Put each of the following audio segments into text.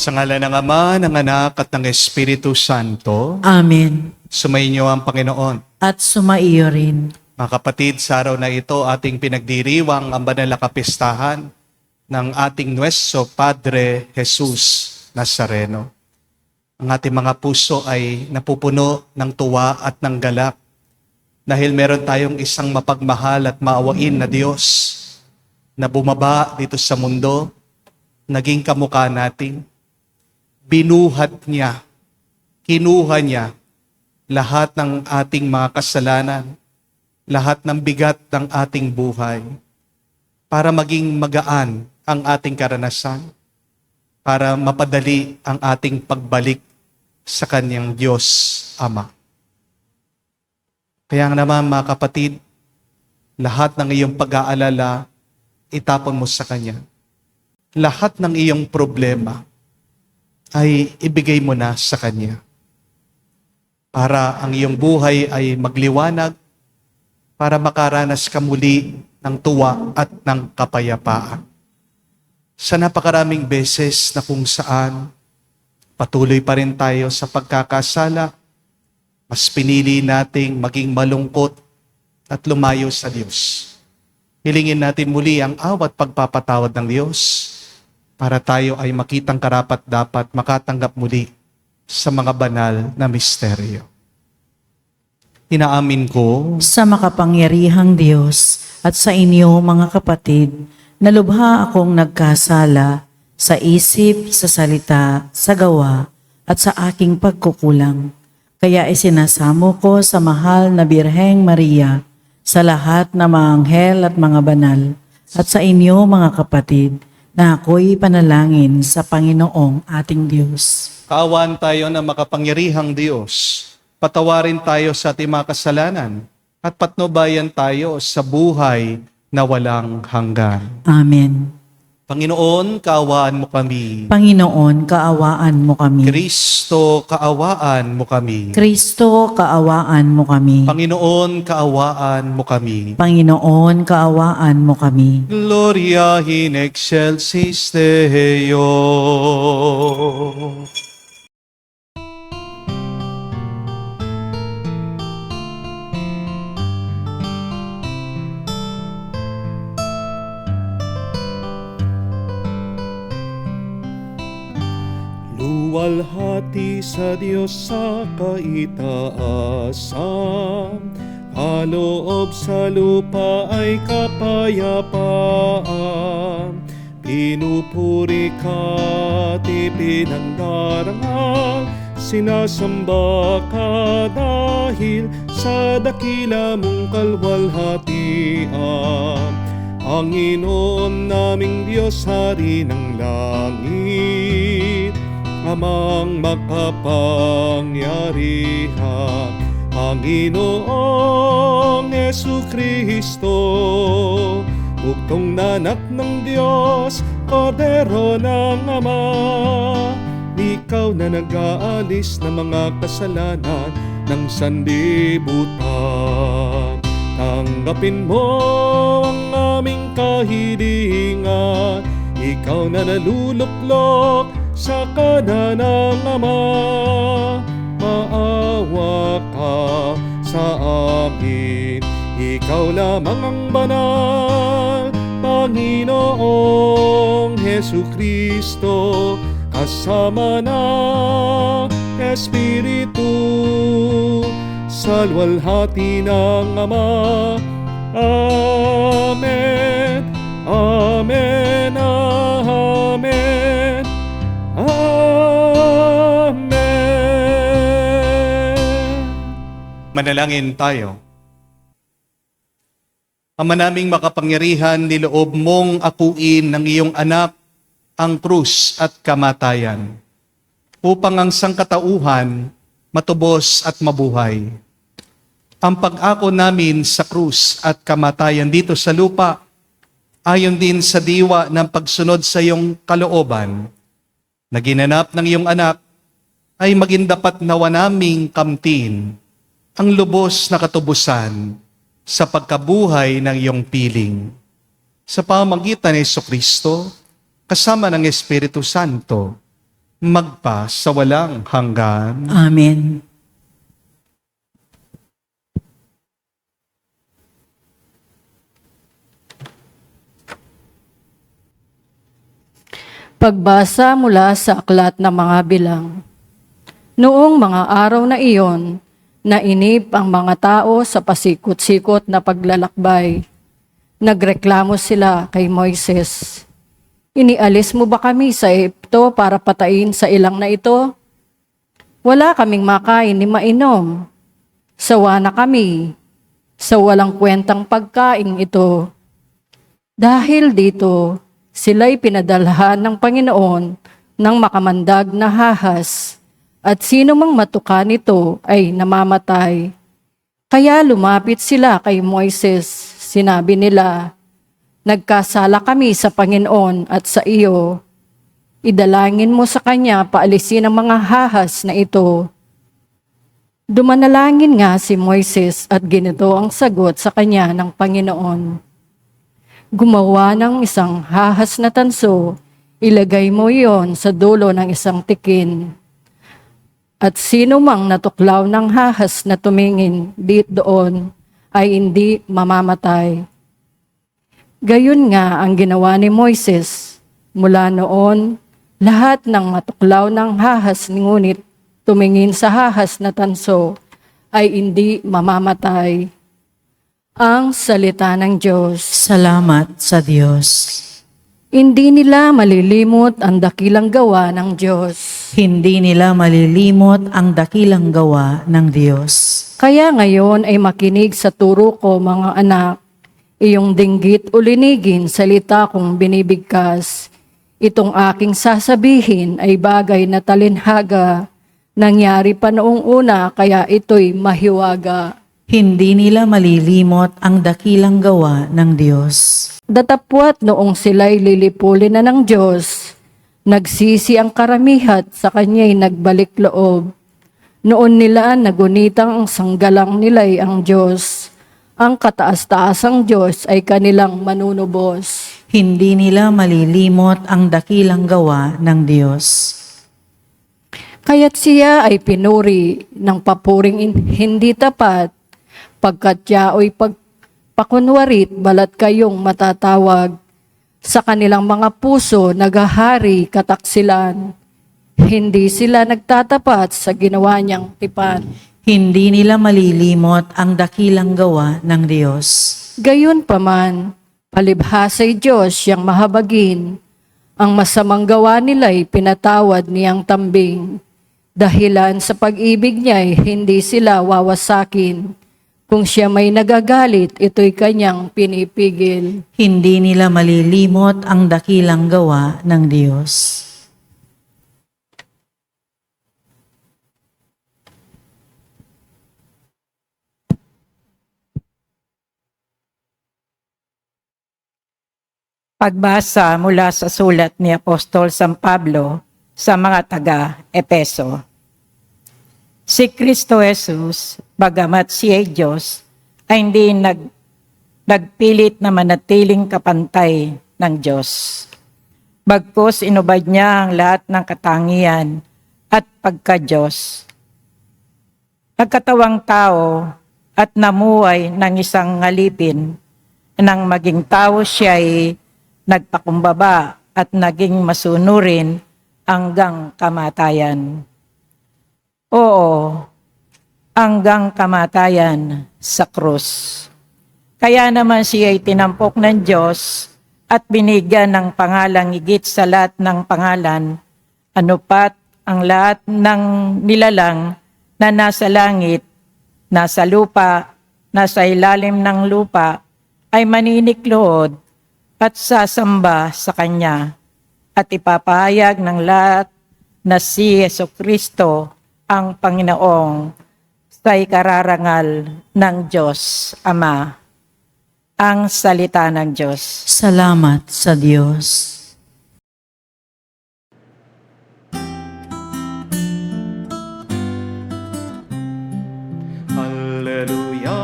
Sa ngalan ng Ama, ng Anak, at ng Espiritu Santo. Amen. Sumainyo ang Panginoon. At sumaiyo rin. Mga kapatid, sa araw na ito, ating pinagdiriwang ang banal na kapistahan ng ating Nuestro Padre Jesus Nazareno. Ang ating mga puso ay napupuno ng tuwa at ng galak dahil meron tayong isang mapagmahal at maawain na Diyos na bumaba dito sa mundo, naging kamukha natin. Binuhat niya, kinuha niya lahat ng ating mga kasalanan, lahat ng bigat ng ating buhay, para maging magaan ang ating karanasan, para mapadali ang ating pagbalik sa Kanyang Diyos Ama. Kaya naman mga kapatid, lahat ng iyong pag-aalala, itapon mo sa Kanya. Lahat ng iyong problema, ay ibigay mo na sa Kanya. Para ang iyong buhay ay magliwanag, para makaranas ka muli ng tuwa at ng kapayapaan. Sa napakaraming beses na kung saan patuloy pa rin tayo sa pagkakasala, mas pinili nating maging malungkot at lumayo sa Diyos. Hilingin natin muli ang awat pagpapatawad ng Diyos, para tayo ay makitang karapat-dapat makatanggap muli sa mga banal na misteryo. Inaamin ko Sa makapangyarihang Diyos at sa inyo mga kapatid, na lubha akong nagkasala sa isip, sa salita, sa gawa, at sa aking pagkukulang. Kaya isinasamo ko sa mahal na Birheng Maria, sa lahat ng mga anghel at mga banal, at sa inyo mga kapatid, na ako'y panalangin sa Panginoong ating Diyos. kaawaan tayo ng makapangyarihang Diyos. Patawarin tayo sa ating mga kasalanan at patnubayan tayo sa buhay na walang hanggan. Amen. Panginoon, kaawaan mo kami. Panginoon, kaawaan mo kami. Kristo, kaawaan mo kami. Kristo, kaawaan mo kami. Panginoon, kaawaan mo kami. Panginoon, kaawaan mo kami. Gloria in excelsis Deo. Luwalhati sa Diyos sa kaitaasan, kaloob sa lupa ay kapayapaan. Pinupuri ka at ipinangdarangal, sinasamba ka dahil sa dakila mong kalwalhatian. Panginoon naming Diyos, Hari ng langit, Amang makapangyarihan, Panginoong Jesucristo, buktong na anak ng Diyos, Kordero ng Ama. Ikaw na nag-aalis ng mga kasalanan ng sanlibutan. Tanggapin mo ang aming kahilingan, ikaw na naluluklok sa kanan ng Ama. Maawa ka sa amin, ikaw lamang ang banal, Panginoong Jesucristo, kasama ng Espiritu, sa luwalhati ng Ama. Amen, Amen, Amen, Amen. Manalangin tayo. Ama naming makapangyarihan, niloob mong akuin ng iyong anak ang krus at kamatayan, upang ang sangkatauhan matubos at mabuhay. Ang pag-ako namin sa krus at kamatayan dito sa lupa, ayon din sa diwa ng pagsunod sa iyong kalooban, na ginanap ng iyong anak, ay maging dapat nawa naming kamtin ang lubos na katubusan sa pagkabuhay ng iyong piling. Sa pamamagitan ni Jesucristo, kasama ng Espiritu Santo, magpa sa walang hanggan. Amen. Pagbasa mula sa aklat ng mga bilang. Noong mga araw na iyon, nainip ang mga tao sa pasikot-sikot na paglalakbay. Nagreklamo sila kay Moises. Inialis mo ba kami sa Ehipto para patayin sa ilang na ito? Wala kaming makain ni mainom. Sawa na kami sa walang kwentang pagkain ito. Dahil dito, sila'y pinadalhan ng Panginoon ng makamandag na hahas, at sino mang matuka nito ay namamatay. Kaya lumapit sila kay Moises. Sinabi nila, "Nagkasala kami sa Panginoon at sa iyo. Idalangin mo sa kanya paalisin ang mga hahas na ito." Dumanalangin nga si Moises at ganito ang sagot sa kanya ng Panginoon. Gumawa ng isang hahas na tanso, ilagay mo iyon sa dulo ng isang tikin. At sino mang natuklaw ng hahas na tumingin doon ay hindi mamamatay. Gayon nga ang ginawa ni Moises. Mula noon, lahat ng matuklaw ng hahas ngunit tumingin sa hahas na tanso ay hindi mamamatay. Ang salita ng Diyos. Salamat sa Diyos. Hindi nila malilimot ang dakilang gawa ng Diyos. Hindi nila malilimot ang dakilang gawa ng Diyos. Kaya ngayon ay makinig sa turo ko, mga anak. Iyong dinggit o linigin, salita kong binibigkas. Itong aking sasabihin ay bagay na talinhaga. Nangyari pa noong una, kaya ito'y mahiwaga. Hindi nila malilimot ang dakilang gawa ng Diyos. Datapwat noong sila'y lilipulin na ng Diyos, nagsisi ang karamihan sa kanya'y nagbalik loob. Noon nila nagunitang ang sanggalang nila'y ang Diyos. Ang kataas-taasang Diyos ay kanilang manunubos. Hindi nila malilimot ang dakilang gawa ng Diyos. Kaya't siya ay pinuri ng papuring hindi tapat, pagkat yao'y pagpakunwarit balat kayong matatawag. Sa kanilang mga puso naghahari kataksilan. Hindi sila nagtatapat sa ginawa niyang tipan. Hindi nila malilimot ang dakilang gawa ng Diyos. Gayon paman, palibhasa'y Diyos siyang mahabagin. Ang masamang gawa nila'y pinatawad niyang tambing. Dahilan sa pag-ibig niya'y hindi sila wawasakin. Kung siya may nagagalit, ito'y kanyang pinipigil. Hindi nila malilimot ang dakilang gawa ng Diyos. Pagbasa mula sa sulat ni Apostol San Pablo sa mga taga-Epeso. Si Kristo Jesus, bagamat siya ay Diyos, ay hindi nagpilit na manatiling kapantay ng Diyos. Bagkus inubad niya ang lahat ng katangian at pagka-Diyos. Nagkatawang tao at namuhay ng isang ngalipin. Nang maging tao siya ay nagpakumbaba at naging masunurin hanggang kamatayan. Oo, hanggang kamatayan sa krus. Kaya naman siya ay tinampok ng Diyos at binigyan ng pangalang higit sa lahat ng pangalan, anupat ang lahat ng nilalang na nasa langit, nasa lupa, nasa ilalim ng lupa, ay maninikluhod at sasamba sa Kanya at ipapahayag ng lahat na si Jesucristo ang Panginoong sa ikararangal ng Diyos Ama. Ang salita ng Diyos. Salamat sa Diyos. Alleluia,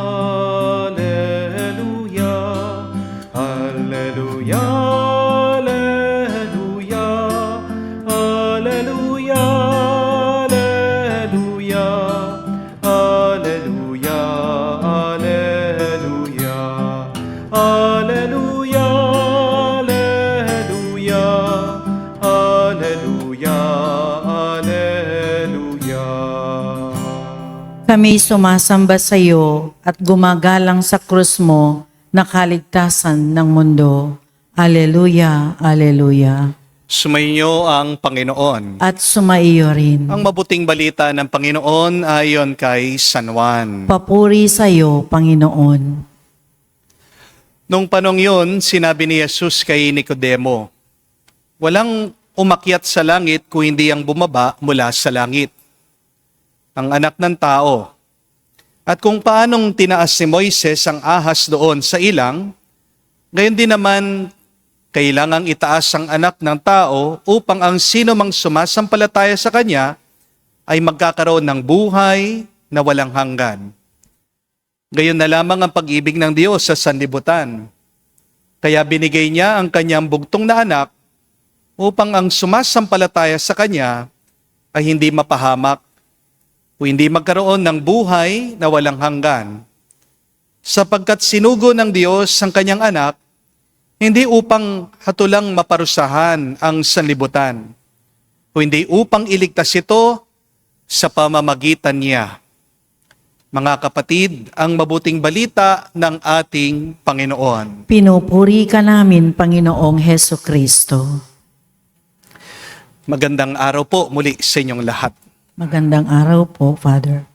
alleluia, alleluia, alleluia, alleluia, alleluia, alleluia, alleluia, alleluia, alleluia, alleluia, alleluia. Kami sumasamba sa iyo at gumagalang sa krus mo na kaligtasan ng mundo. Aleluya, aleluya. Sumainyo ang Panginoon. At sumaiyo rin. Ang mabuting balita ng Panginoon ayon kay San Juan. Papuri sa iyo, Panginoon. Nung panong yun, sinabi ni Jesus kay Nicodemo, walang umakyat sa langit kung hindi ang bumaba mula sa langit, ang anak ng tao. At kung paanong tinaas ni Moises ang ahas doon sa ilang, gayon din naman kailangang itaas ang anak ng tao upang ang sino mang sumasampalataya sa kanya ay magkakaroon ng buhay na walang hanggan. Gayon na lamang ang pag-ibig ng Diyos sa sanlibutan. Kaya binigay niya ang kanyang bugtong na anak upang ang sumasampalataya sa kanya ay hindi mapahamak o hindi magkaroon ng buhay na walang hanggan. Sapagkat sinugo ng Diyos ang kanyang anak, hindi upang hatulang maparusahan ang sanlibutan, o hindi upang iligtas ito sa pamamagitan niya. Mga kapatid, ang mabuting balita ng ating Panginoon. Pinupuri ka namin, Panginoong Heso Kristo. Magandang araw po muli sa inyong lahat. Magandang araw po, Father.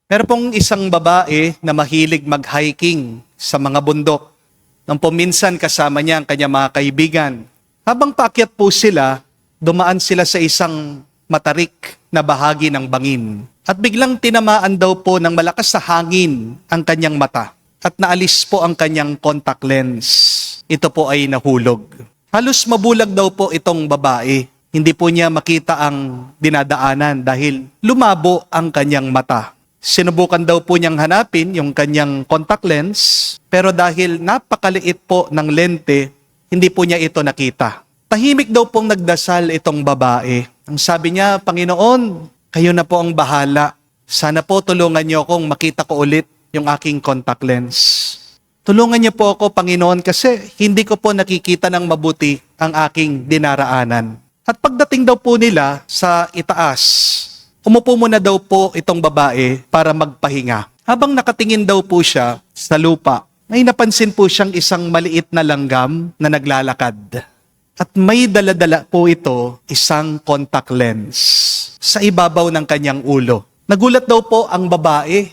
Meron pong isang babae na mahilig mag-hiking sa mga bundok. Nang puminsan kasama niya ang kanyang mga kaibigan. Habang paakyat po sila, dumaan sila sa isang matarik na bahagi ng bangin. At biglang tinamaan daw po ng malakas na hangin ang kanyang mata. At naalis po ang kanyang contact lens. Ito po ay nahulog. Halos mabulag daw po itong babae. Hindi po niya makita ang dinadaanan dahil lumabo ang kanyang mata. Sinubukan daw po niyang hanapin yung kanyang contact lens, pero dahil napakaliit po ng lente, hindi po niya ito nakita. Tahimik daw pong nagdasal itong babae. Ang sabi niya, Panginoon, kayo na po ang bahala. Sana po tulungan niyo akong makita ko ulit yung aking contact lens. Tulungan niyo po ako, Panginoon, kasi hindi ko po nakikita ng mabuti ang aking dinaraanan. At pagdating daw po nila sa itaas, umupo muna daw po itong babae para magpahinga. Habang nakatingin daw po siya sa lupa, may napansin po siyang isang maliit na langgam na naglalakad. At may daladala po ito isang contact lens sa ibabaw ng kanyang ulo. Nagulat daw po ang babae.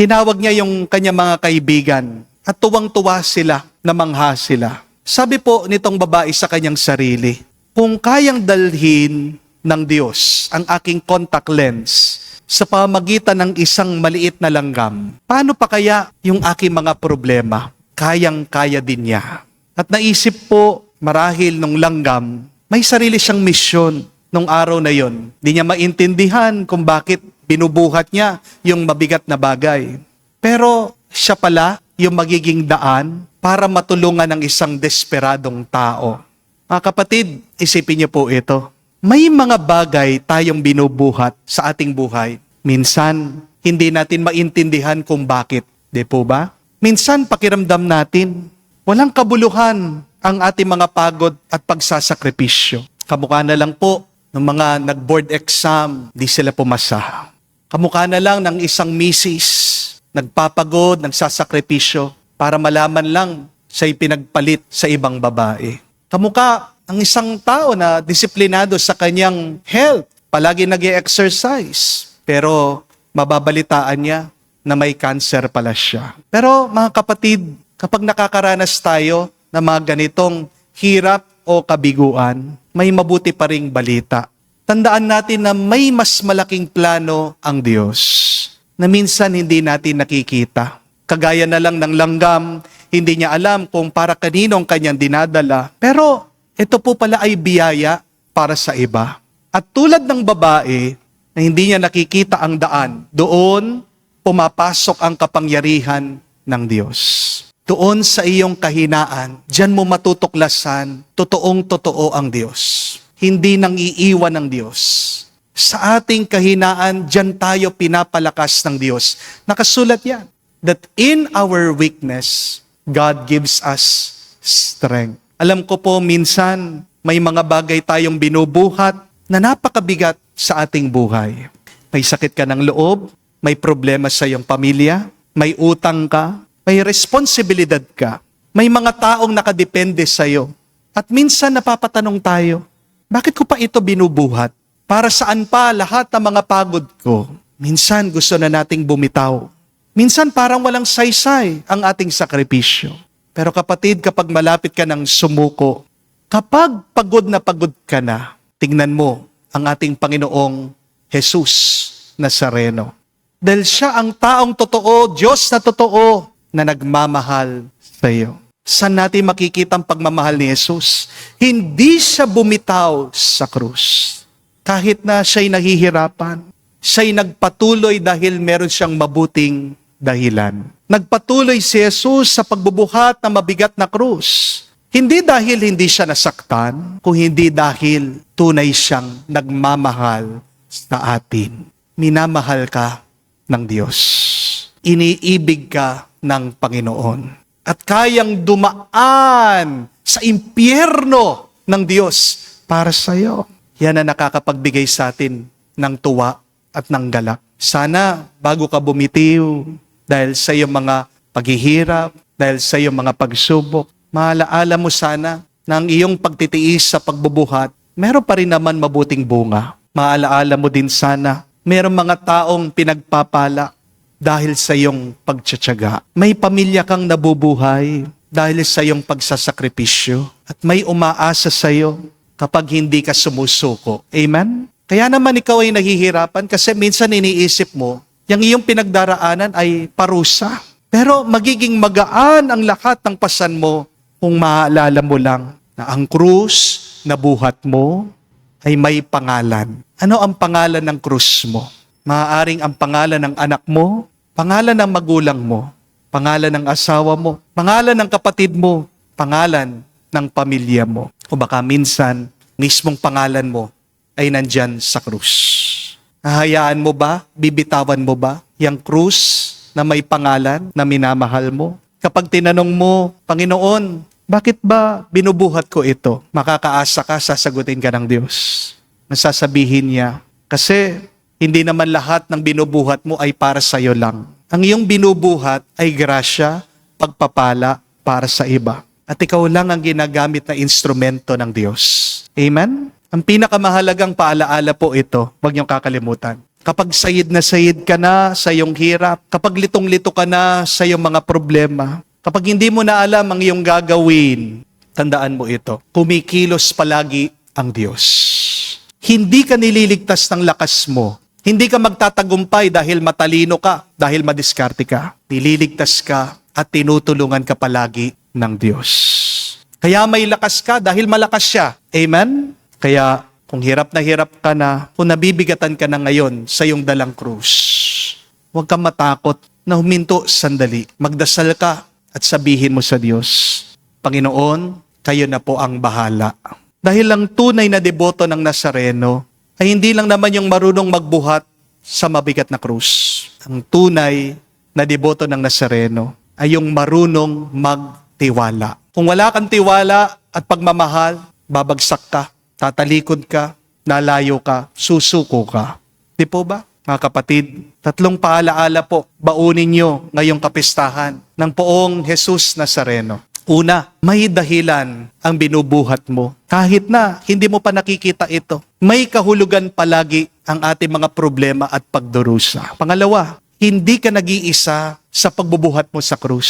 tinawag niya yung kanyang mga kaibigan at tuwang-tuwa sila, namangha sila. Sabi po nitong babae sa kanyang sarili, kung kayang dalhin ng Diyos ang aking contact lens sa pamagitan ng isang maliit na langgam, paano pa kaya yung aking mga problema? Kayang-kaya din niya. At naisip po, marahil nung langgam, may sarili siyang misyon nung araw na yon. Di niya maintindihan kung bakit binubuhat niya yung mabigat na bagay. Pero siya pala yung magiging daan para matulungan ng isang desperadong tao. Mga kapatid, isipin niyo po ito. May mga bagay tayong binubuhat sa ating buhay. Minsan, hindi natin maintindihan kung bakit. Di po ba? Minsan, pakiramdam natin, walang kabuluhan ang ating mga pagod at pagsasakripisyo. Kamukha na lang po ng mga nag-board exam, di sila pumasa. Kamukha na lang ng isang misis, nagpapagod, nagsasakripisyo, para malaman lang siya'y pinagpalit sa ibang babae. Kamukha ang isang tao na disiplinado sa kanyang health, palagi nag-exercise, pero mababalitaan niya na may cancer pala siya. Pero mga kapatid, kapag nakakaranas tayo ng mga ganitong hirap o kabiguan, may mabuti pa ring balita. Tandaan natin na may mas malaking plano ang Diyos na minsan hindi natin nakikita. Kagaya na lang ng langgam, hindi niya alam kung para kaninong kanyang dinadala. Pero ito po pala ay biyaya para sa iba. At tulad ng babae na hindi niya nakikita ang daan, doon pumapasok ang kapangyarihan ng Diyos. Doon sa iyong kahinaan, diyan mo matutuklasan, totoong-totoo ang Diyos. Hindi nang iiwan ng Diyos. Sa ating kahinaan, diyan tayo pinapalakas ng Diyos. Nakasulat yan. That in our weakness, God gives us strength. Alam ko po, minsan, may mga bagay tayong binubuhat na napakabigat sa ating buhay. May sakit ka ng loob, may problema sa iyong pamilya, may utang ka, may responsibilidad ka, may mga taong nakadepende sa iyo. At minsan napapatanong tayo, bakit ko pa ito binubuhat? Para saan pa lahat ng mga pagod ko? Minsan gusto na nating bumitaw. Minsan parang walang saysay ang ating sakripisyo. Pero kapatid, kapag malapit ka ng sumuko, kapag pagod ka na, tingnan mo ang ating Panginoong Jesus Nazareno. Dahil siya ang taong totoo, Diyos na totoo, na nagmamahal sa iyo. Saan natin makikita ang pagmamahal ni Jesus? Hindi siya bumitaw sa krus. Kahit na siya'y nahihirapan, siya'y nagpatuloy dahil meron siyang mabuting dahilan. Nagpatuloy si Jesus sa pagbubuhat ng mabigat na krus. Hindi dahil hindi siya nasaktan, kung hindi dahil tunay siyang nagmamahal sa atin. Minamahal ka ng Diyos. Iniibig ka ng Panginoon. At kayang dumaan sa impyerno ng Diyos para sa iyo. Yan ang nakakapagbigay sa atin ng tuwa at ng galak. Sana bago ka bumitiw dahil sa iyong mga paghihirap, dahil sa iyong mga pagsubok, maalaala mo sana na ang iyong pagtitiis sa pagbubuhat, meron pa rin naman mabuting bunga. Maalaala mo din sana, meron mga taong pinagpapala dahil sa iyong pagtsatsaga. May pamilya kang nabubuhay dahil sa iyong pagsasakripisyo. At may umaasa sa iyo kapag hindi ka sumusuko. Amen? Kaya naman ikaw ay nahihirapan kasi minsan iniisip mo, yung iyong pinagdaraanan ay parusa. Pero magiging magaan ang lahat ng pasan mo kung maalala mo lang na ang krus na buhat mo ay may pangalan. Ano ang pangalan ng krus mo? Maaaring ang pangalan ng anak mo, pangalan ng magulang mo, pangalan ng asawa mo, pangalan ng kapatid mo, pangalan ng pamilya mo. O baka minsan, mismong pangalan mo ay nandyan sa krus. Hahayaan mo ba? Bibitawan mo ba? Yang krus na may pangalan na minamahal mo? Kapag tinanong mo, Panginoon, bakit ba binubuhat ko ito? Makakaasa ka, sasagutin ka ng Diyos. Nasasabihin niya, kasi hindi naman lahat ng binubuhat mo ay para sa iyo lang. Ang iyong binubuhat ay grasya, pagpapala para sa iba. At ikaw lang ang ginagamit na instrumento ng Diyos. Amen? Ang pinakamahalagang paalaala po ito, huwag niyong kakalimutan. Kapag sayid ka na sa iyong hirap, kapag litong-lito ka na sa iyong mga problema, kapag hindi mo na alam ang iyong gagawin, tandaan mo ito, kumikilos palagi ang Diyos. Hindi ka nililigtas ng lakas mo. Hindi ka magtatagumpay dahil matalino ka, dahil madiskarte ka. Nililigtas ka at tinutulungan ka palagi ng Diyos. Kaya may lakas ka dahil malakas siya. Amen? Kaya kung hirap ka na, kung nabibigatan ka na ngayon sa iyong dalang krus, huwag kang matakot na huminto sandali. Magdasal ka at sabihin mo sa Diyos, Panginoon, kayo na po ang bahala. Dahil ang tunay na deboto ng Nazareno ay hindi lang naman yung marunong magbuhat sa mabigat na krus. Ang tunay na deboto ng Nazareno ay yung marunong magtiwala. Kung wala kang tiwala at pagmamahal, babagsak ka, tatalikod ka, lalayo ka, susuko ka. Di po ba? Mga kapatid, 3 paalaala po, baunin nyo ngayong kapistahan ng poong Jesus Nazareno. Una, may dahilan ang binubuhat mo. Kahit na hindi mo pa nakikita ito, may kahulugan palagi ang ating mga problema at pagdurusa. Pangalawa, hindi ka nag-iisa sa pagbubuhat mo sa krus.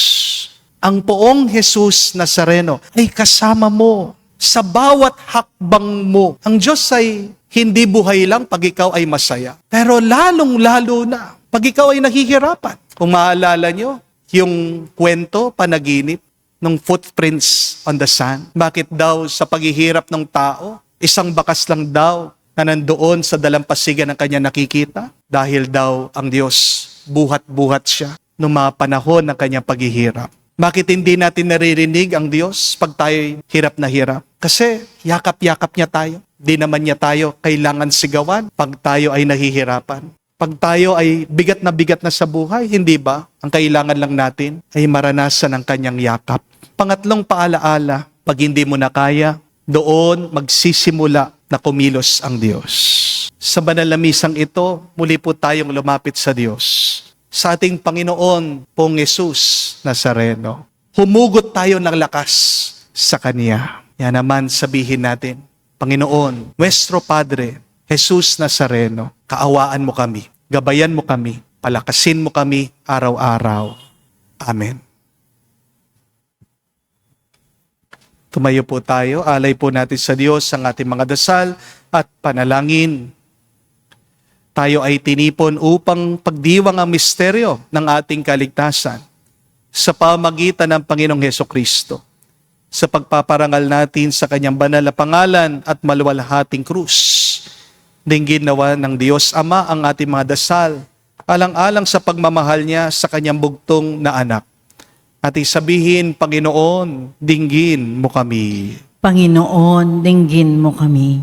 Ang poong Jesus Nazareno ay kasama mo sa bawat hakbang mo. Ang Diyos ay hindi buhay lang pag ikaw ay masaya. Pero lalong-lalo na pag ikaw ay nahihirapan. Kung maalala nyo, yung kwento, panaginip, ng footprints on the sand. Bakit daw sa paghihirap ng tao, isang bakas lang daw na nandoon sa dalampasigan ng kanya nakikita? Dahil daw ang Diyos, buhat-buhat siya noong mga panahon ng kanyang paghihirap. Bakit hindi natin naririnig ang Diyos pag tayo hirap na hirap? Kasi yakap-yakap niya tayo. Di naman niya tayo kailangan sigawan pag tayo ay nahihirapan. Pag tayo ay bigat na sa buhay, hindi ba? Ang kailangan lang natin ay maranasan ang kanyang yakap. Pangatlong paalaala, pag hindi mo na kaya, doon magsisimula na kumilos ang Diyos. Sa banal na misang ito, muli po tayong lumapit sa Diyos. Sa ating Panginoon pong Jesus Nazareno. Humugot tayo ng lakas sa Kanya. Yan naman sabihin natin, Panginoon, Nuestro Padre, Jesus Nazareno, kaawaan mo kami, gabayan mo kami, palakasin mo kami araw-araw. Amen. Tumayo po tayo, alay po natin sa Diyos ang ating mga dasal at panalangin. Tayo ay tinipon upang pagdiwang ang misteryo ng ating kaligtasan sa pamagitan ng Panginoong Hesukristo, sa pagpaparangal natin sa Kanyang banal na pangalan at maluwalhating krus. Dinggin nawa ng Diyos Ama ang ating mga dasal, alang-alang sa pagmamahal niya sa Kanyang bugtong na anak. Ating sabihin, Panginoon, dinggin mo kami. Panginoon, dinggin mo kami.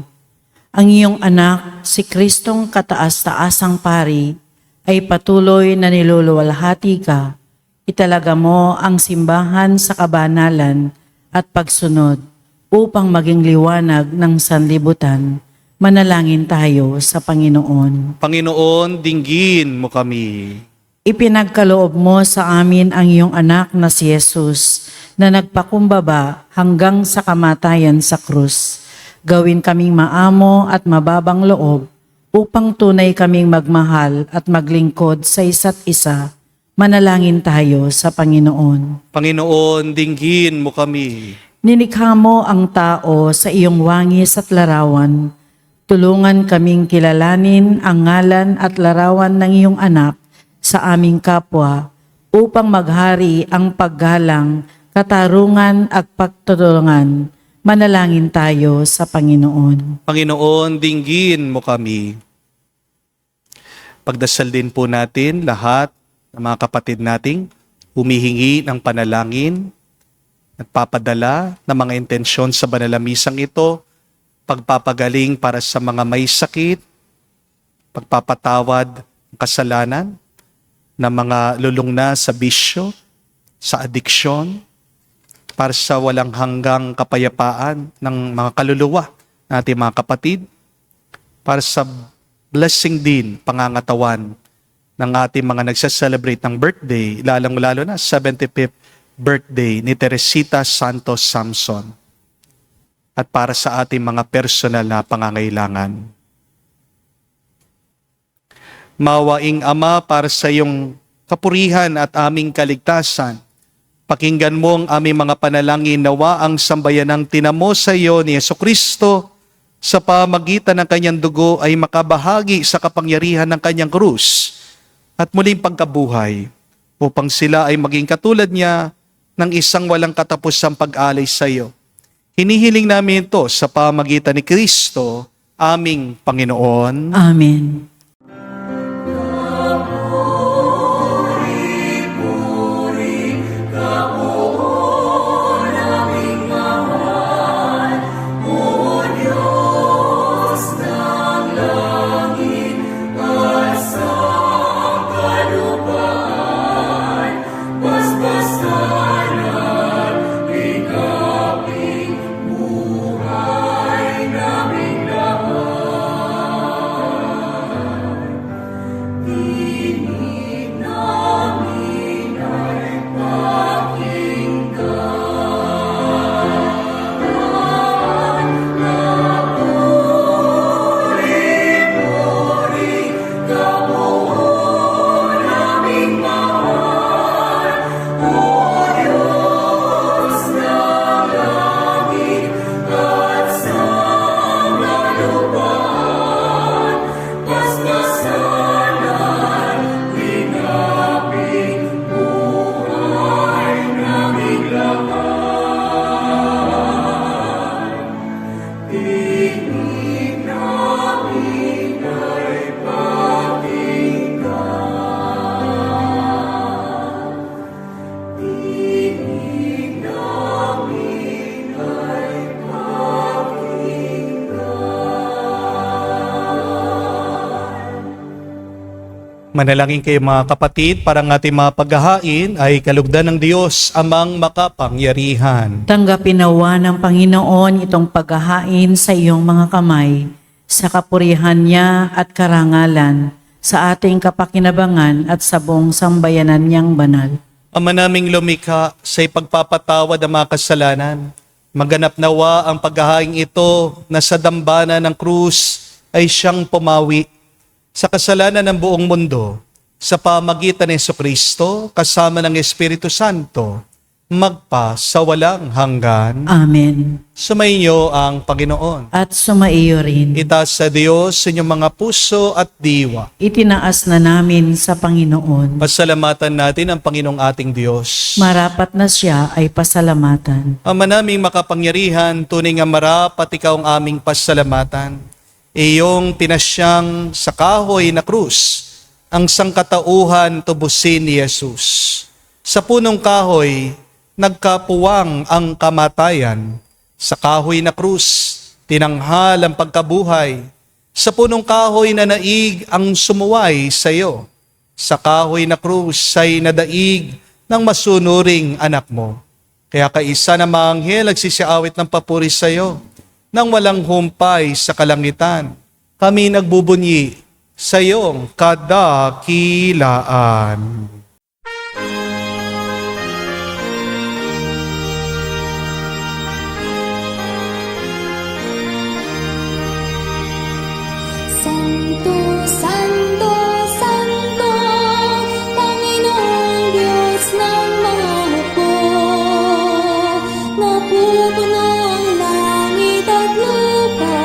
Ang iyong anak, si Kristong kataas-taasang pari, ay patuloy na niluluwalhati ka. Italaga mo ang simbahan sa kabanalan at pagsunod upang maging liwanag ng sanlibutan. Manalangin tayo sa Panginoon. Panginoon, dinggin mo kami. Ipinagkaloob mo sa amin ang iyong anak na si Jesus na nagpakumbaba hanggang sa kamatayan sa krus. Gawin kaming maamo at mababang loob upang tunay kaming magmahal at maglingkod sa isa't isa. Manalangin tayo sa Panginoon. Panginoon, dinggin mo kami. Nilikha mo ang tao sa iyong wangis at larawan. Tulungan kaming kilalanin ang ngalan at larawan ng iyong anak sa aming kapwa upang maghari ang paggalang, katarungan at pagtutulungan. Manalangin tayo sa Panginoon. Panginoon, dinggin mo kami. Pagdasal din po natin lahat ng mga kapatid nating humihingi ng panalangin at papadala ng mga intensyon sa banal na misang ito, pagpapagaling para sa mga may sakit, pagpapatawad ng kasalanan ng mga lulong na sa bisyo, sa adiksyon, para sa walang hanggang kapayapaan ng mga kaluluwa ng ating mga kapatid, para sa blessing din, pangangatawan ng ating mga nagsaselebrate ng birthday, lalong-lalo na 75th birthday ni Teresita Santos Samson, at para sa ating mga personal na pangangailangan. Mawaing Ama, para sa iyong kapurihan at aming kaligtasan, pakinggan mo ang aming mga panalangin, nawa ang sambayanang tinamo sa iyo ni Jesucristo sa pamagitan ng kanyang dugo ay makabahagi sa kapangyarihan ng kanyang krus at muling pagkabuhay, upang sila ay maging katulad niya ng isang walang katapusang pag-alay sa iyo. Hinihiling namin ito sa pamagitan ni Kristo, aming Panginoon. Amen. Manalangin kayo mga kapatid, para ang ating mga paghahain ay kalugdan ng Diyos amang makapangyarihan. Tanggapin nawa ng Panginoon itong paghahain sa iyong mga kamay, sa kapurihan niya at karangalan, sa ating kapakinabangan at sa buong sambayanan niyang banal. Ama naming lumikha, sa ipagpapatawad ang mga kasalanan, maganap nawa ang paghahain ito na sa dambana ng krus ay siyang pumawi sa kasalanan ng buong mundo, sa pamagitan ni Jesucristo, kasama ng Espiritu Santo, magpa sa walang hanggan. Amen. Sumainyo ang Panginoon. At sumaiyo rin. Itaas sa Diyos sa inyong mga puso at diwa. Itinaas na namin sa Panginoon. Pasalamatan natin ang Panginoong ating Diyos. Marapat na siya ay pasalamatan. Ama naming makapangyarihan, tunay nga marapat ikaw ang aming pasalamatan. Iyong pinasyang sa kahoy na krus, ang sangkatauhan tubusin ni Jesus. Sa punong kahoy, nagkapuwang ang kamatayan. Sa kahoy na krus, tinanghal ang pagkabuhay. Sa punong kahoy na naig ang sumuway sa iyo. Sa kahoy na krus ay nadaig ng masunuring anak mo. Kaya kaisa na mga anghel nagsisiawit ng papuri sa iyo. Nang walang humpay sa kalangitan, kami nagbubunyi sa iyong kadakilaan. Santo, Santo, Santo, Panginoong Diyos ng mga hukbo, napupuno ang langit at lupa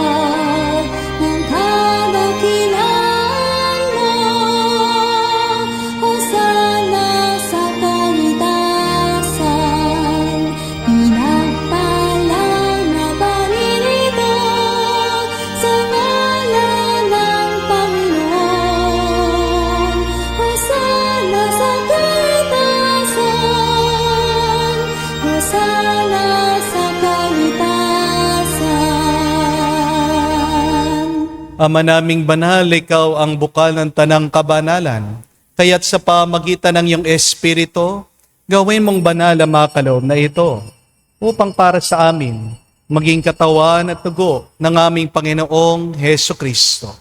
ng kadakilaan mo. Hosana sa kalitasan, pinagpalang na Panginoon sa ngalan ng Panginoon. Hosana sa kalitasan, Hosana sa kalitasan. Ama naming banal, ikaw ang bukal ng tanang kabanalan. Kaya't sa pamagitan ng iyong Espiritu, gawin mong banal ang mga kaloob na ito, upang para sa amin, maging katawan at dugo ng aming Panginoong Heso Kristo.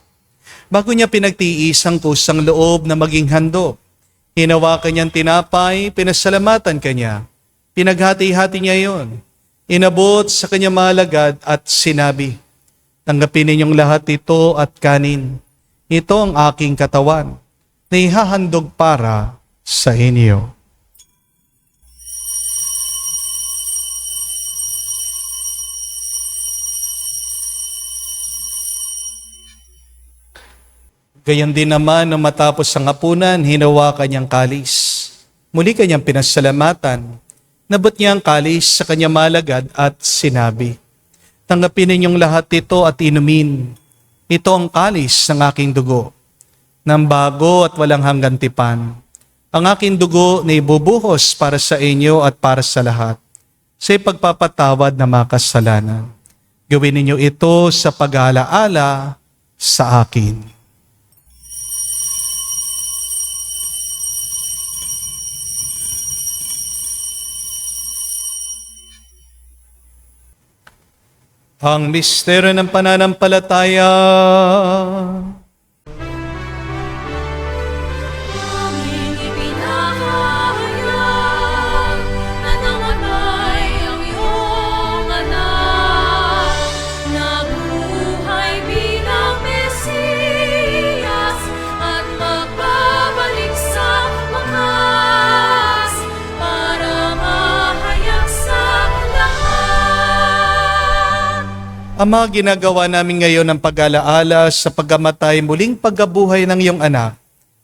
Bago niya pinagtiis ang kusang loob na maging handog, hinawakan niyang tinapay, pinasalamatan kanya, pinaghati-hati niya yon, inabot sa kanyang mga alagad at sinabi, "Tanggapin ninyong lahat ito at kanin. Ito ang aking katawan, na ihahandog para sa inyo. Gayon din naman nung matapos ang hapunan, hinawakan niyang kalis. Muli kanyang pinasalamatan. Nabot niya ang kalis sa kanyang malagad at sinabi, "Tanggapin ninyong lahat ito at inumin. Ito ang kalis ng aking dugo, ng bago at walang hanggang tipan. Ang aking dugo na ibubuhos para sa inyo at para sa lahat, sa ipagpapatawad ng mga kasalanan. Gawin ninyo ito sa pag-aalaala sa akin." Ang misteryo ng pananampalataya. Aming ipinahayag na namatay ang iyong anak, nabuhay bilang Mesiyas at magbabalik sa wakas para mahayag sa lahat. Ama, ginagawa namin ngayon ang pag-alaala sa pagkamatay muling pagkabuhay ng iyong anak.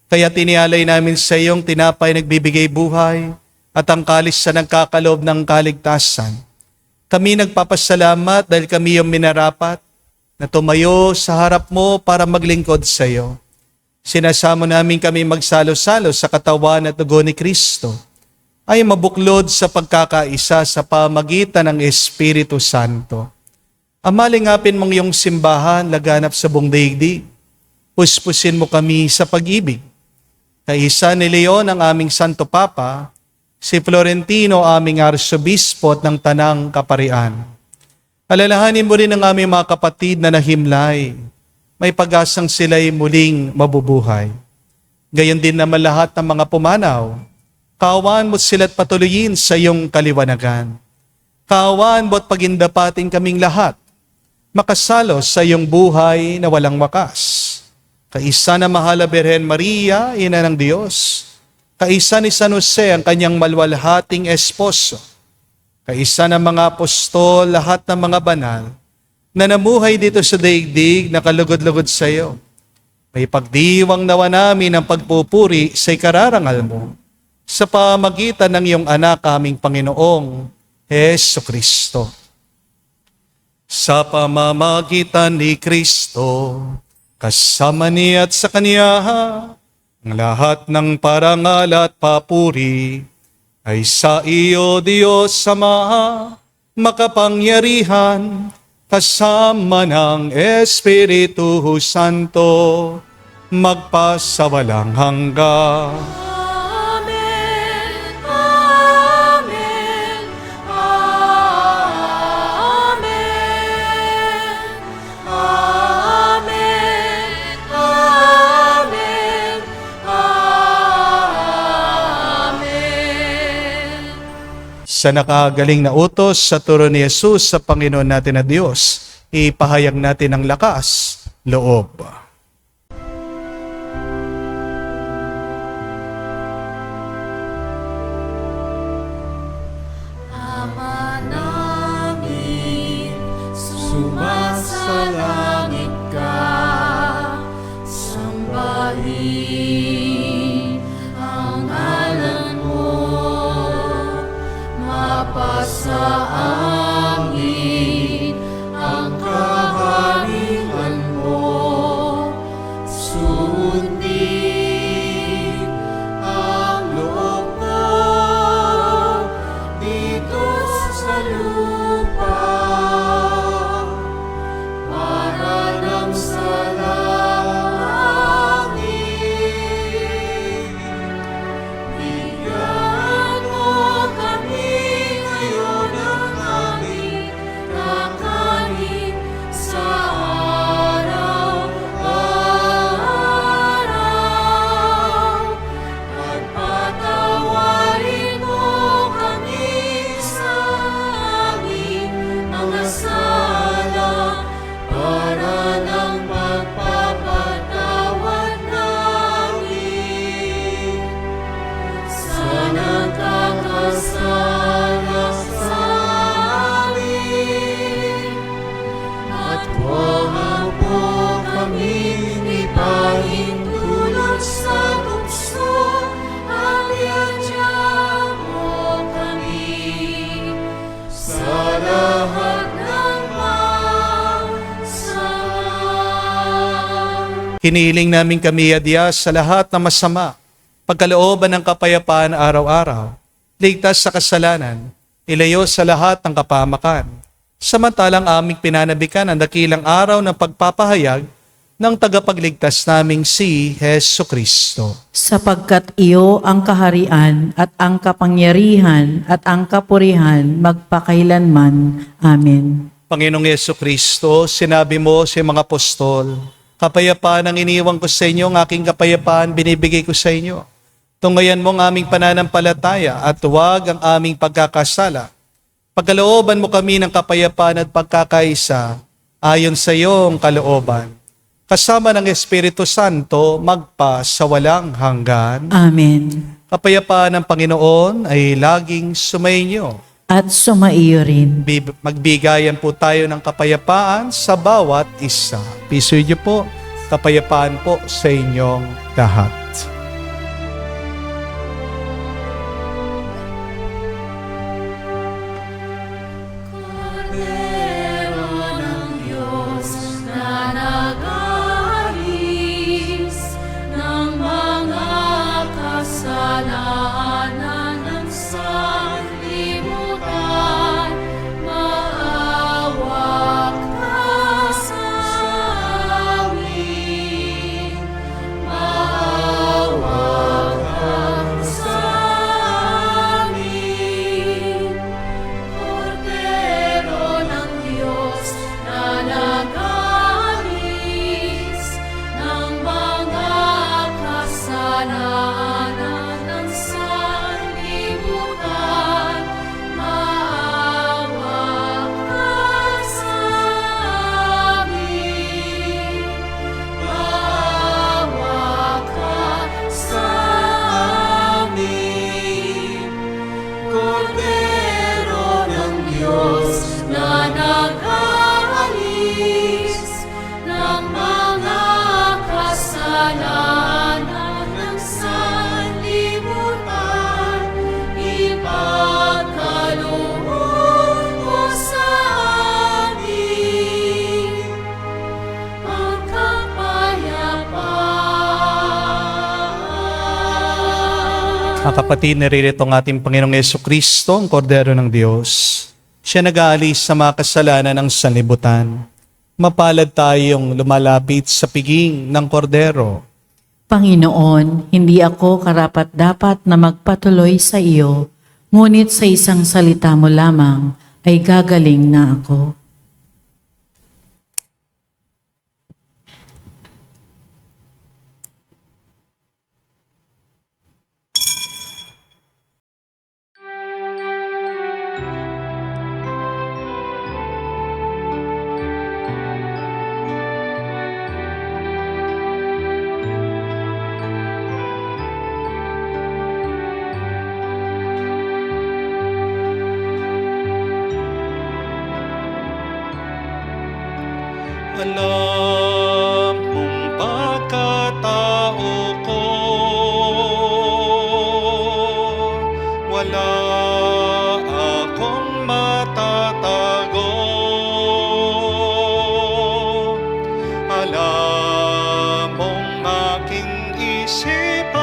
Kaya tinialay namin sa iyong tinapay nagbibigay buhay at ang kalis sa nagkakaloob ng kaligtasan. Kami nagpapasalamat dahil kami iyong minarapat na tumayo sa harap mo para maglingkod sa iyo. Sinasamo namin kami magsalo-salo sa katawan at dugo ni Kristo ay mabuklod sa pagkakaisa sa pamagitan ng Espiritu Santo. Amalingapin mong iyong simbahan laganap sa buong daigdig. Puspusin mo kami sa pag-ibig. Kaisa ni Leon ang aming Santo Papa, si Florentino aming Arsobispo at ng Tanang Kaparian. Alalahanin mo rin ang aming mga kapatid na nahimlay. May pag-asang sila'y muling mabubuhay. Gayon din naman lahat ng mga pumanaw. Kaawaan mo sila't patuloyin sa iyong kaliwanagan. Kaawaan mo at pagindapatin kaming lahat makasalo sa iyong buhay na walang wakas. Kaisa na mahal na Birhen Maria, Ina ng Diyos. Kaisa ni San Jose, ang kanyang malwalhating esposo. Kaisa ng mga apostol, lahat ng mga banal, na namuhay dito sa daigdig na kalugod-lugod sa iyo. May pagdiwang nawa namin ang pagpupuri sa ikararangal mo sa pamagitan ng iyong anak, aming Panginoong Jesucristo. Sa pamamagitan ni Kristo, kasama niya at sa Kanya, ang lahat ng parangal at papuri ay sa iyo, Diyos Ama, makapangyarihan, kasama ng Espiritu Santo, magpasawalang hanggan. Amen, Amen, Amen, Amen, Amen, Amen. Sa nakagaling na utos sa turo ni Jesus sa Panginoon natin na Diyos, ipahayag natin ang lakas, loob. Ama namin, sumasalangit ka, sambahin ang ngalan mo, mapasa amin ang kaharian mo, Hinihiling namin kami, Diyos, sa lahat ng masama, pagkalooban ng kapayapaan araw-araw, ligtas sa kasalanan, ilayo sa lahat ng kapahamakan. Samantalang aming pinanabikan ang dakilang araw ng pagpapahayag ng tagapagligtas naming si Hesu Kristo. Sapagkat iyo ang kaharian at ang kapangyarihan at ang kapurihan magpakailanman. Amen. Panginoong Yesu Kristo, sinabi mo sa mga apostol, kapayapaan ang iniwan ko sa inyo, ang aking kapayapaan binibigay ko sa inyo. Tungayan mo ang aming pananampalataya at huwag ang aming pagkakasala. Pagkalooban mo kami ng kapayapaan at pagkakaisa ayon sa iyong kalooban. Kasama ng Espiritu Santo, magpa sa walang hanggan. Amen. Kapayapaan ng Panginoon ay laging sumainyo. At sumaiyo rin. Magbigayan po tayo ng kapayapaan sa bawat isa. Pisoy niyo po, kapayapaan po sa inyong lahat. Cordero ng Diyos na nag-aalis ng mga kasalanan ng sanlibutan, maawa ka sa amin. Maawa ka sa amin. Cordero ng Diyos na nag-aalis ng mga kasalanan ng sanlibutan, maawa ka sa amin. Maawa ka sa amin. Cordero ng Diyos na nag-aalis ng mga kasalanan ng sanlibutan, ipagkaloob mo sa amin ang kapayapaan. Mga kapatid, naririto ang ating Panginoong Yesu Kristo, ang Kordero ng Diyos. Siya nag-aalis sa mga kasalanan ng sanlibutan. Mapalad tayong lumalapit sa piging ng Kordero. Panginoon, hindi ako karapat-dapat na magpatuloy sa iyo, ngunit sa isang salita mo lamang ay gagaling na ako. Alam mong pagkatao ko, wala akong matatago. Alam mong aking isipan,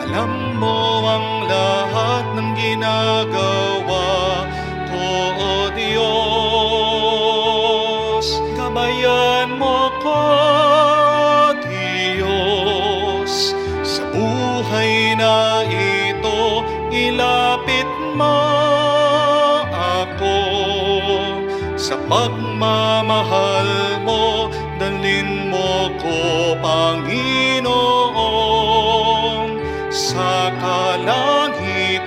alam mo ang lahat ng ginagawa ko, O Diyos. Gabayan mo ko, Diyos, sa buhay na ito. Ilapit mo ako sa pagmamahal mo. Dalhin mo ko, Panginoon, sa kalangitan.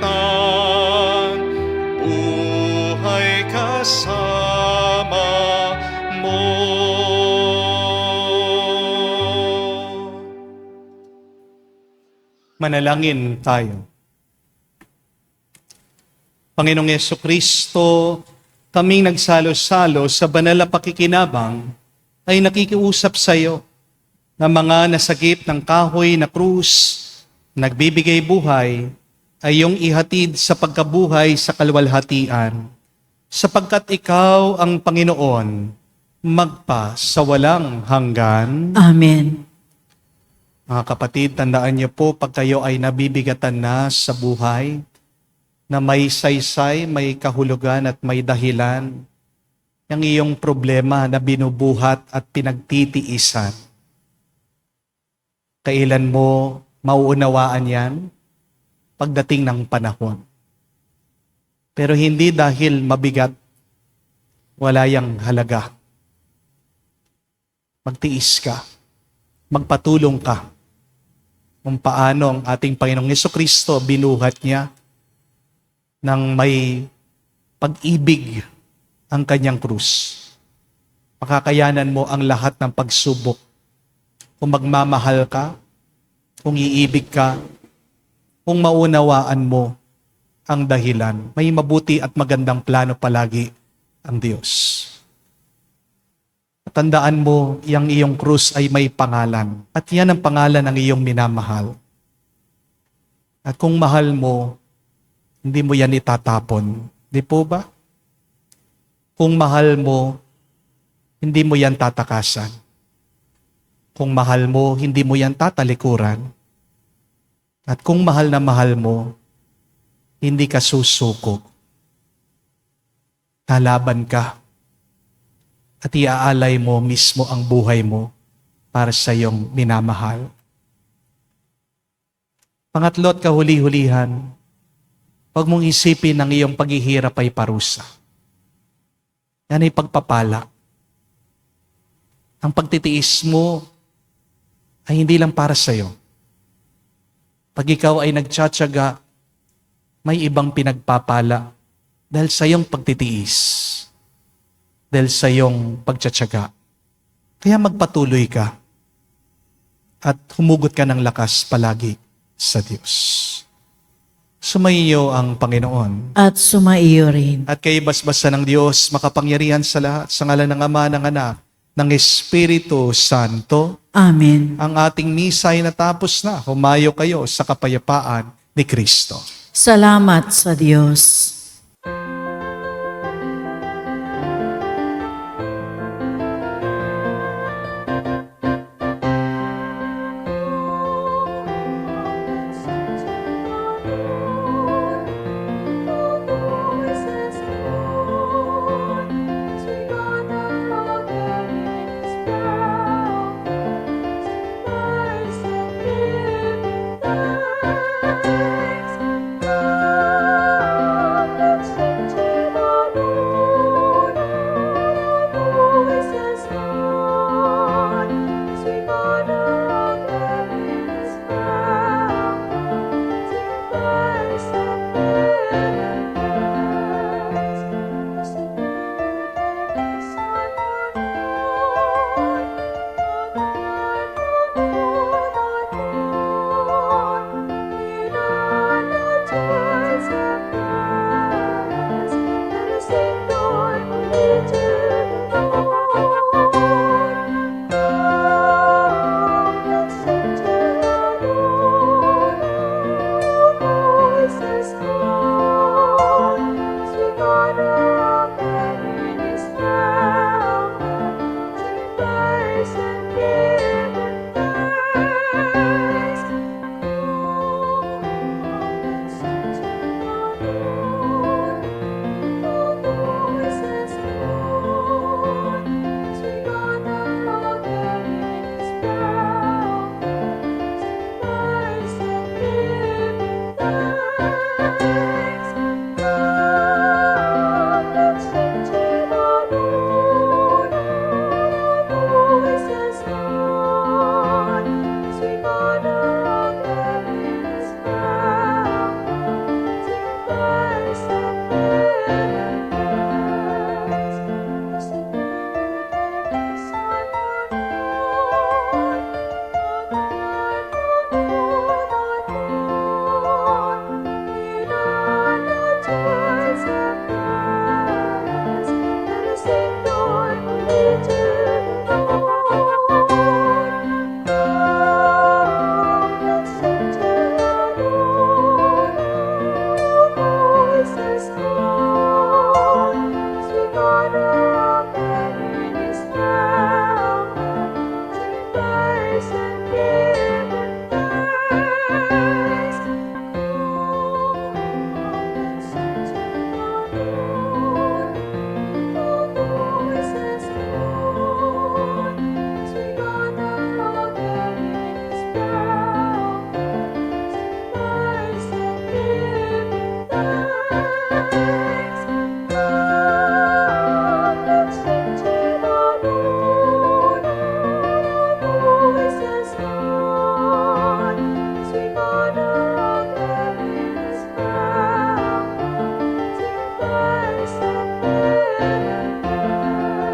Buhay kasama mo. Manalangin tayo. Panginoong Yesu Kristo, kaming nagsalo-salo sa banal na pakikinabang ay nakikiusap sa iyo na mga nasagip ng kahoy na krus, nagbibigay buhay, ay iyong ihatid sa pagkabuhay sa kalwalhatian. Sapagkat ikaw ang Panginoon magpa sa walang hanggan. Amen. Mga kapatid, tandaan niyo po pag kayo ay nabibigatan na sa buhay, na may saysay, may kahulugan at may dahilan, yung iyong problema na binubuhat at pinagtitiisan. Kailan mo mauunawaan yan? Pagdating ng panahon. Pero hindi dahil mabigat, wala yang halaga. Magtiis ka. Magpatulong ka. Kung paano ang ating Panginoong Jesucristo binuhat niya ng may pag-ibig ang kanyang krus. Makakayanan mo ang lahat ng pagsubok. Kung magmamahal ka, kung iibig ka, kung maunawaan mo ang dahilan. May mabuti at magandang plano palagi ang Diyos. Tandaan mo, yung iyong krus ay may pangalan. At yan ang pangalan ng iyong minamahal. At kung mahal mo, hindi mo yan itatapon. Di po ba? Kung mahal mo, hindi mo yan tatakasan. Kung mahal mo, hindi mo yan tatalikuran. At kung mahal na mahal mo, hindi ka susuko. Lalaban ka. At iaalay mo mismo ang buhay mo para sa iyong minamahal. Pangatlo at kahuli-hulihan, huwag mong isipin ang iyong paghihirap ay parusa. Yan ay pagpapala. Ang pagtitiis mo ay hindi lang para sa iyo. Pag ikaw ay nagtsatsaga, may ibang pinagpapala dahil sa iyong pagtitiis. Dahil sa iyong pagtsatsaga. Kaya magpatuloy ka at humugot ka ng lakas palagi sa Diyos. Sumaiyo ang Panginoon. At sumaiyo rin. At kay basbasa ng Diyos, makapangyarihan sa lahat, sa ngalan ng Ama, ng Anak, ng Espiritu Santo. Amen. Ang ating misa ay natapos na. Humayo kayo sa kapayapaan ni Kristo. Salamat sa Diyos.